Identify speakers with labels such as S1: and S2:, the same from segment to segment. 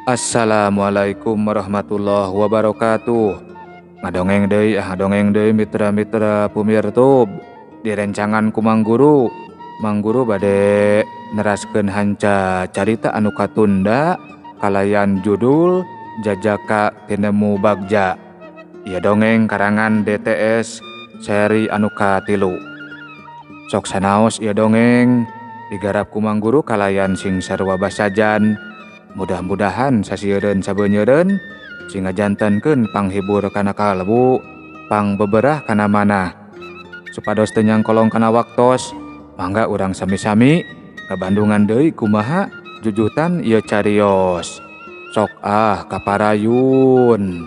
S1: Assalamualaikum warahmatullahi wabarakatuh. Ngadongeng deui mitra-mitra pumirtub. Direncangan ku Mang Guru. Mang Guru bade neraskeun hanca carita anu katunda kalayan judul Jajaka Tinemu Bagja. Ieu dongeng karangan DTS seri anu katilu. Sok sanaos ieu dongeng digarap ku Mang Guru kalayan sing sarua basajan. Mudah-mudahan sasieun sabeuneureun sing ngajantenkeun panghibur kana kalbu, pangbeberah kana manah. Supados teu nyangkolong kana waktos, mangga urang sami-sami ngabandungan deui kumaha jujutan ieu carios. Sok kaparayun.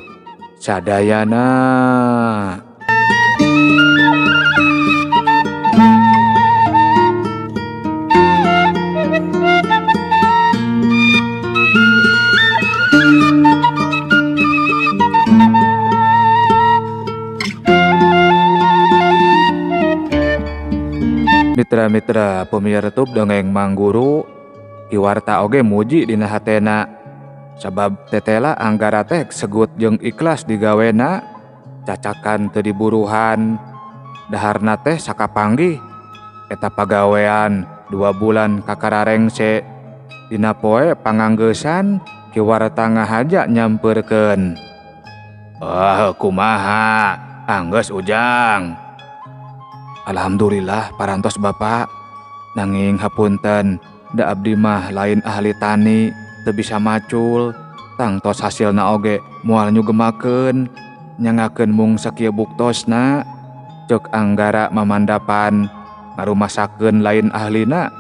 S1: Sadayana. Mitra-mitra pemirtub dongeng Mang Guru kiwarta oge muji dina hatena sabab tetela anggara teh segut jeung ikhlas digawena cacakan teu diburuhan daharna teh sakapanggih eta pagawean 2 bulan kakararengse dina poe panganggeusan kiwarta ngahaja nyampeurkeun. Kumaha anggeus ujang. Alhamdulillah parantos Bapak. Nanging hapunten, da abdi mah lain ahli tani, teu bisa macul. Tangtos hasilna oge moal nyugemakeun, nyangakeun mung sakieu buktosna. Ceuk anggara mamandapan ngarumasakeun lain ahlina.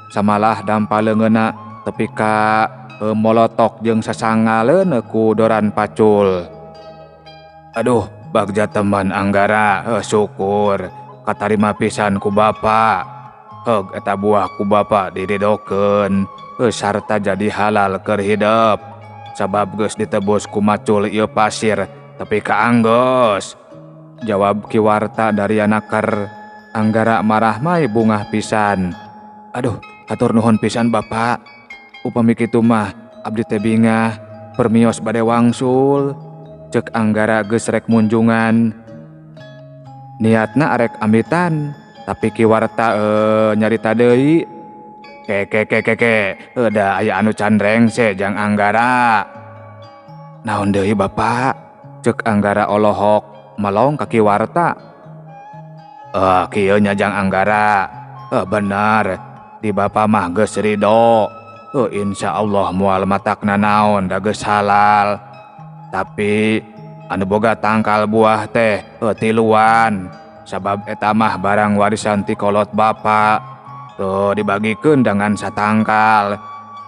S1: Samalah dampaleungeunna tepi ka molotok jeung sasangaleun ku doran pacul. Aduh, bagja teman anggara, syukur. Katarima pisan ku Bapa. Heug eta buah ku Bapa dididokeun sarta jadi halal keur hidup. Sabab geus ditebus ku macul ieu pasir tepi ka anggeus. Jawab kiwarta dari anaker anggara marah mai bungah pisan. Aduh, hatur nuhun pisan Bapak. Upami kitu mah abdi teh bingah permios bade wangsul. Ceuk anggara geus rek munjungan. Niatna arek amitan, tapi kiwarta nyarita deui. Da aya anu can rengse jang anggara. Naon deui Bapak? Ceuk anggara olohok melong ka kiwarta. Kieu nya jang anggara. Bener, di Bapa mah geus ridho. Insyaallah moal matakna naon da geus halal. Tapi anu boga tangkal buah teh tiluan sabab eta mah barang warisan ti kolot Bapa tuh dibagikeun dengan satangkal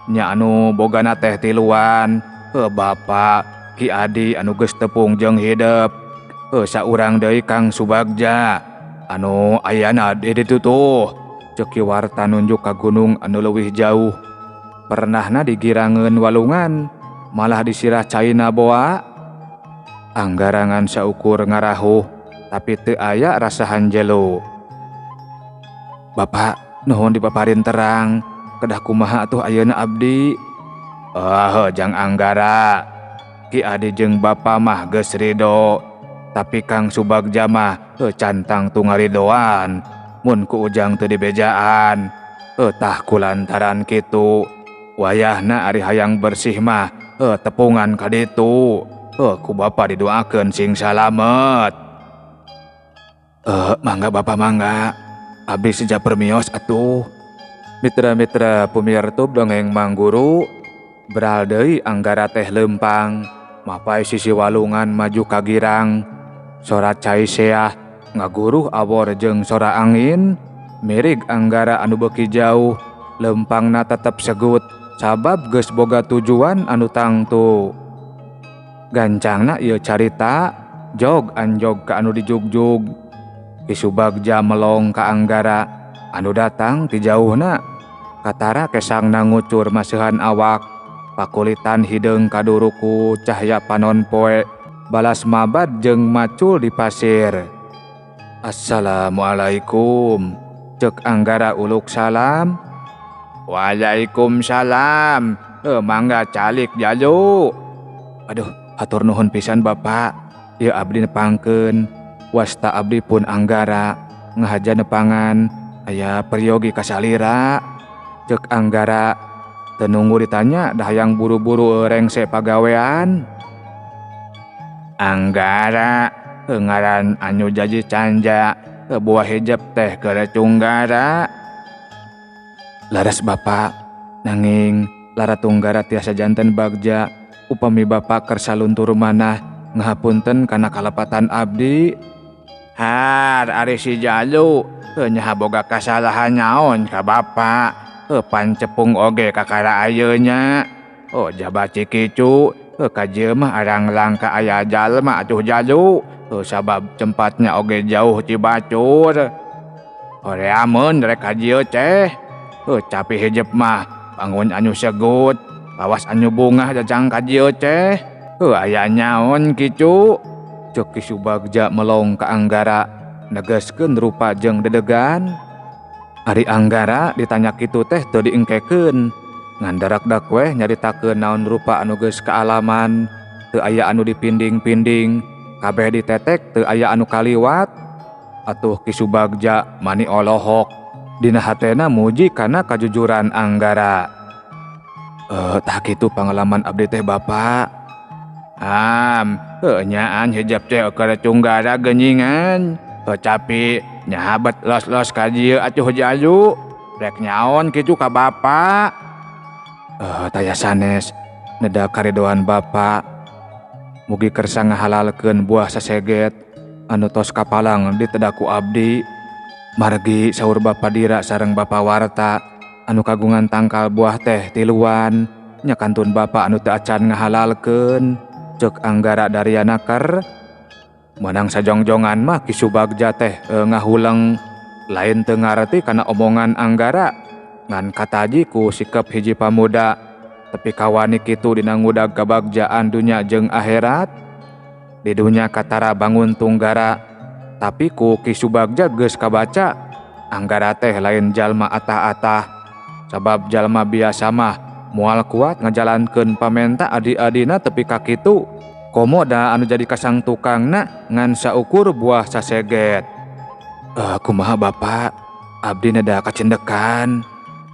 S1: nya anu bogana teh tiluan Bapa Ki Adi anu geus tepung jeung hidup saurang deui Kang Subagja anu ayana di ditu tuh ceuk kiwarta nunjuk ka gunung anu leuwih jauh pernahna digirangeun walungan malah disirah caina boa. Anggarangan saukur ngarahuh tapi teu aya rasa hanjelo. Bapak, nuhun dipaparin terang, kedah kumaha atuh ayeuna abdi? Jang anggara. Ki Adi jeung Bapa mah geus ridho, tapi Kang Subagja mah cantang tu ngaridoan. Mun ku ujang teu dibejaan. Tah kulantaran kitu, wayahna ari hayang bersih mah tepungan ka ditu. Ku Bapa didoakeun sing salamet. Mangga Bapak mangga. Abdi sija permios atuh. Mitra-mitra pumirtub dongeng Mang Guru. Beral deui anggara teh leumpang. Mapai sisi walungan maju ka girang. Sora cai seah ngaguruh awor jeung sora angin. Mirig anggara anu beuki jauh. Leumpangna tetep segut. Sabab geus boga tujuan anu tangtu. Gancangna ieu carita jog anjog ka anu dijugjug. Ki Subagja melong ka anggara anu datang ti jauhna. Katara kesangna ngucur maseuhan awak. Pakulitan hideung kaduruku cahya panon poe. Balas mabad jeung macul di pasir. Assalamualaikum. Ceuk anggara uluk salam. Waalaikumsalam. mangga calik jalu. Aduh, hatur nuhun pisan Bapak. Ieu abdi nepangkeun. Wasta abdi pun Anggara ngahaja nepangan aya peryogi kasalira. Cek Anggara teu nunggu ditanya dah hayang buru-buru rengse pagawean. Anggara ngaran anu jaji canja buah hijab teh keur Tunggara. Laras Bapak, nanging lara Tunggara tiasa janten bagja upami Bapak keur saluntur manah ngahapunten kana kalepatan abdi. Har ari si Jalu nyaha boga kasalahan naon ka Bapak. Pancepung oge kakara ayeuna nya. Jabat cikicu ka dieu mah arang langka aya jalma atuh Jalu. Sabab tempatnya oge jauh ti batur. Horeamun rek ka dieu teh. Capi hijab mah bangun anu segut, lawas anu bungah jajang ka dieu teh. Aya nyaon kicu? Cek Ki Subagja melong ka Anggara negaskeun rupa jeung dedegan. Ari Anggara ditanya kitu teh teu diengkekeun. Ngan darak-dak weh nyaritakeun naon rupa anu geus kaalaman. Teu aya anu dipinding-pinding, kabeh ditetek teu aya anu kaliwat. Atuh Ki Subagja mani olohok. Dina hatena muji kana kajujuran Anggara. Tah kitu pangalaman abdi teh Bapak. Nyaan hijab teh keur Tunggara geuningan. Capi nyahabat los-los ka dieu atuh Jalu. Rek nyaon kitu ka Bapak? Taya sanes neda karidoan Bapak. Mugi kersa ngahalalkeun buah saseget anu tos kapalang ditedaku abdi. Margi saur Bapak Dira sareng Bapak Warta anu kagungan tangkal buah teh tiluan. Nyakantun Bapak anu teu acan ngahalalkeun. Cek Anggara Daryanaker. Menang sajongjongan mah Ki Subagja teh ngahuleng. Lain teu ngarti kana omongan Anggara. Ngan kataji ku sikep hiji pamuda. Tapi kawani kitu dina ngudag kabagjaan dunya jeung akhirat. Di dunya katara bangun Tunggara. Tapi ku Ki Subagja geus kabaca. Anggara teh lain jalma atah-atah. Sabab jalma biasa mah moal kuat ngajalankeun pamenta adi-adina tepi ka kitu. Komo da anu jadi kasang tukangna ngan saukur buah saseget. Kumaha Bapak? Abdi neda kacendekan.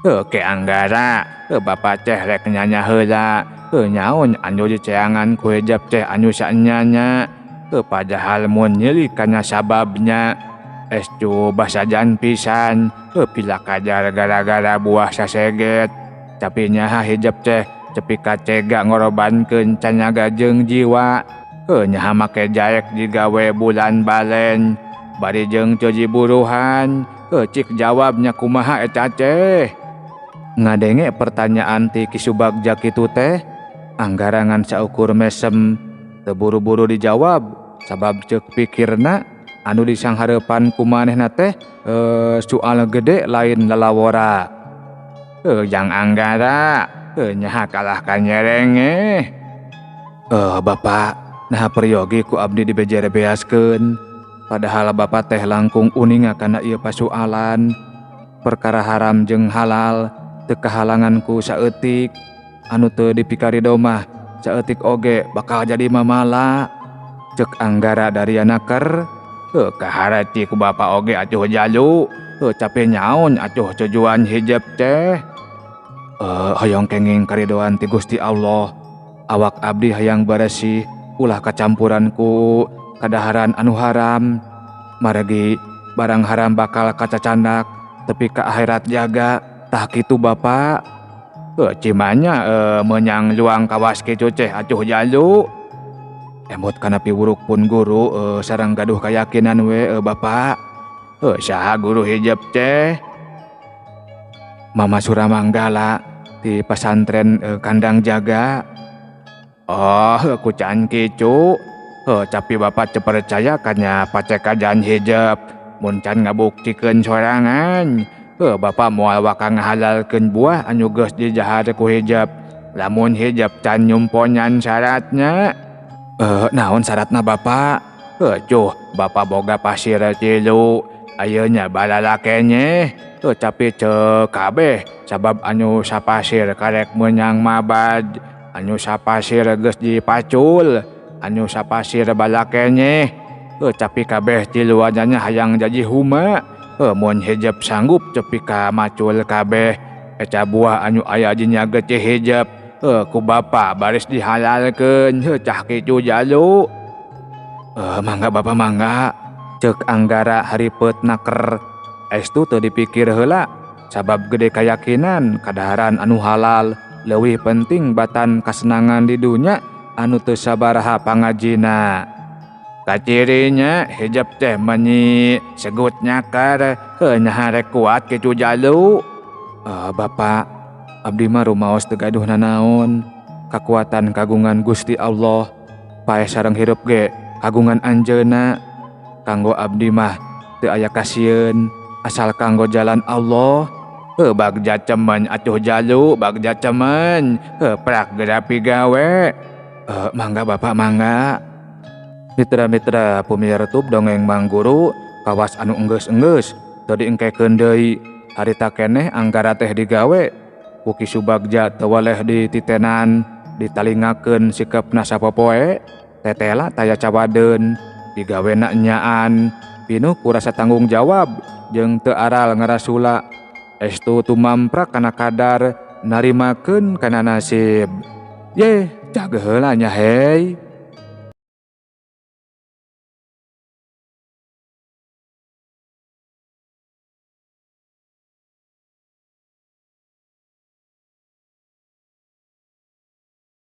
S1: Ke Anggara, Bapak teh rek nyanya heula. Nyaon anu diceangan ku hijab teh anu saenyanya. Padahal mun nyeulik kana sababnya. Estu basajan pisan. Pila kajar gara-gara buah saseget. Tapi nyaha hijab teh cepi kacega ngorobankeun canyaga jeung jiwa. Nyaha make jaek digawe bulan balen. Bari jeung coji buruhan. Cik jawabnya kumaha eta teh? Ngadenge pertanyaan ti Ki Subagja kitu teh. Anggara ngan saukur mesem. Teu buru-buru dijawab. Sabab ceuk pikirna anu disanghareupan ku manehna teh soal gede lain lalawora. Yang Anggara nyaha kalah kanyerenge. Bapak, nah peryogi ku abdi dibejer-beaskeun. Padahal Bapak teh langkung uninga kana ieu pasoalan. Perkara haram jeung halal teu kahalangan ku saeutik. Anu teu dipikari domah saeutik oge bakal jadi mamala. Cek Anggara Daryanaker. Kaharati ku Bapak oge atuh Jalu. Cape nyaon atuh tujuan hijab teh? Hoyong kenging karidoan ti Gusti Allah. Awak abdi hayang bersih ulah kacampuran ku kadaharan anu haram. Margi barang haram bakal kacacandak tepi ka akhirat jaga. Tah kitu Bapak. Cimanya menyang luang kawas kitu teh atuh Jalu. Emot kana piwuruk pun guru sareng gaduh kayakinan we Bapak. Saha guru hijab teh? Mama Suramanggala di pesantren Kandang Jaga. Ku can kicu. Tapi Bapak teu percaya kanya pacek kajan hijab. Mun can ngabuktikeun sorangan. Bapak moal waka ngahalalkeun buah anu geus dijahar ku hijab. Lamun hijab can nyumponan syaratnya. Naon syaratna Bapak? Cuh, Bapak boga pasir tilu. ayeuna balalakenya tapi cek kabeh sabab anu sapasir karek menyang mabad, anu sapasir geus dipacul, anu sapasir balakenya tapi kabeh tilu wajahnya hayang jadi huma. Mun hijab sanggup cepi ka macul kabeh eca buah anu aya dinya getih hijab ku bapa baris dihalalkeun cah kitu jalu. Mangga bapa mangga, cek Anggara haripet naker. Estu teu dipikir heula sabab gede kayakinan kadaharan anu halal leuwih penting batan kasenangan di dunya anu teu sabaraha pangajina. Kacirinya hijab teh menyi segut nyakar nyaha rek kuat kitu jalu. Bapak, abdi mah rumaos teu gaduh nanaon. Kakuatan kagungan Gusti Allah, pae sareng hirup ge kagungan anjeunna. Kanggo abdi mah teu aya kasieun, asal kanggo jalan Allah. Bagja cemen atuh jalu, bagja cemen. Prak gerapi gawe. Mangga bapak mangga. Mitra-mitra pumiar YouTube dongeng Mang Guru, kawas anu enggeus-enggeus teu diengkekeun deui. Harita keneh Anggara teh digawe ku Ki Subagja teu waleh dititenan, ditalingakeun sikepna sapopoe. Tetela taya cawadeun, digawena enyaan, pinuh ku rasa tanggung jawab jeung teu aral ngarasula. Estu tumamprak kana kadar narimakeun kana nasib. Yeh, jaga heula nya hei.